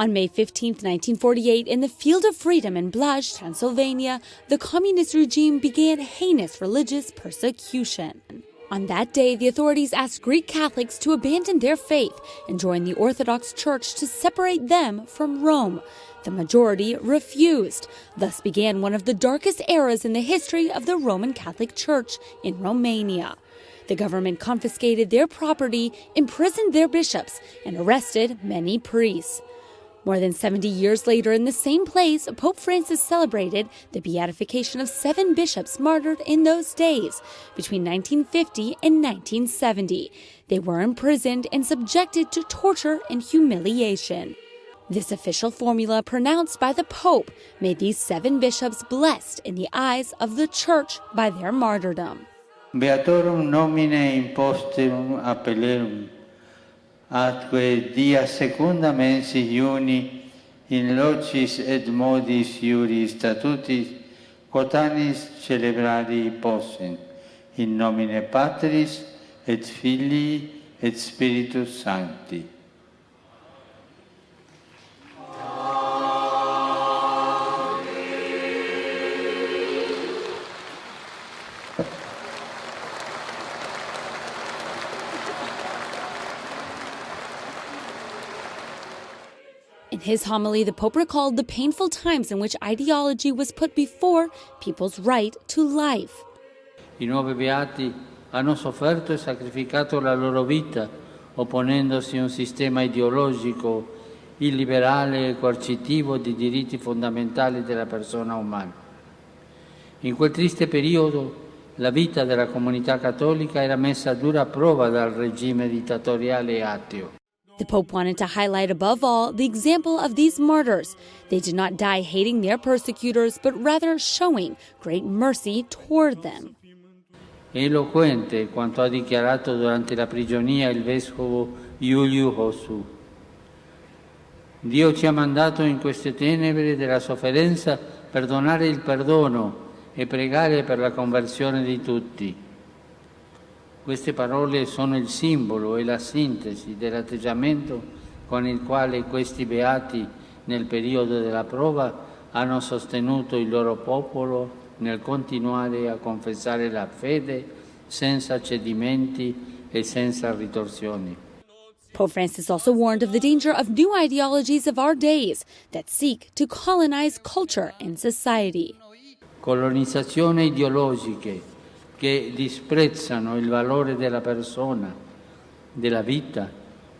On May 15, 1948, in the Field of Freedom in Blaj, Transylvania, the communist regime began heinous religious persecution. On that day, the authorities asked Greek Catholics to abandon their faith and join the Orthodox Church to separate them from Rome. The majority refused. Thus began one of the darkest eras in the history of the Roman Catholic Church in Romania. The government confiscated their property, imprisoned their bishops, and arrested many priests. More than 70 years later, in the same place, Pope Francis celebrated the beatification of 7 bishops martyred in those days, between 1950 and 1970. They were imprisoned and subjected to torture and humiliation. This official formula pronounced by the Pope made these 7 bishops blessed in the eyes of the Church by their martyrdom. Beatorum nomine impostum appellerum, atque dia secunda mensi Iuni in locis et modis iuris statutis quotanis celebrari possent, in nomine Patris et Filii et Spiritus Sancti. In his homily, the Pope recalled the painful times in which ideology was put before people's right to life. I 9 beati hanno sofferto e sacrificato la loro vita, opponendosi a un sistema ideologico illiberale e coercitivo di diritti fondamentali della persona umana. In quel triste periodo, la vita della comunità cattolica era messa a dura prova dal regime dittatoriale e ateo. The Pope wanted to highlight above all the example of these martyrs. They did not die hating their persecutors, but rather showing great mercy toward them. È eloquente quanto ha dichiarato durante la prigionia il vescovo Iuliu Hosu. Dio ci ha mandato in queste tenebre della sofferenza per donare il perdono e pregare per la conversione di tutti. Queste parole sono il simbolo e la sintesi dell'atteggiamento con il quale questi beati nel periodo della prova hanno sostenuto il loro popolo nel continuare a confessare la fede senza cedimenti e senza ritorsioni. Pope Francis also warned of the danger of new ideologies of our days that seek to colonize culture and society. Colonizzazioni ideologiche che disprezzano il valore della persona, della vita,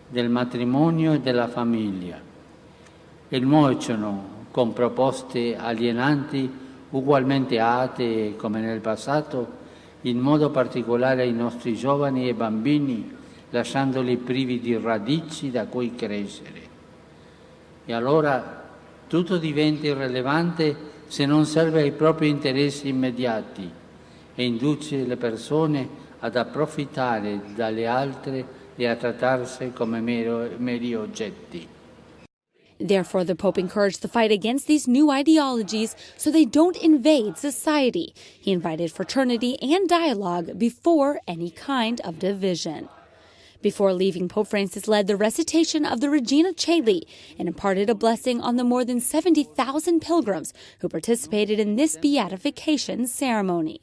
del matrimonio e della famiglia e nuociono con proposte alienanti ugualmente atee come nel passato, in modo particolare ai nostri giovani e bambini, lasciandoli privi di radici da cui crescere. E allora tutto diventa irrilevante se non serve ai propri interessi immediati e induce le persone ad approfittare dalle altre e a trattarsi come meri oggetti. Therefore, the Pope encouraged the fight against these new ideologies so they don't invade society. He invited fraternity and dialogue before any kind of division. Before leaving, Pope Francis led the recitation of the Regina Caeli and imparted a blessing on the more than 70,000 pilgrims who participated in this beatification ceremony.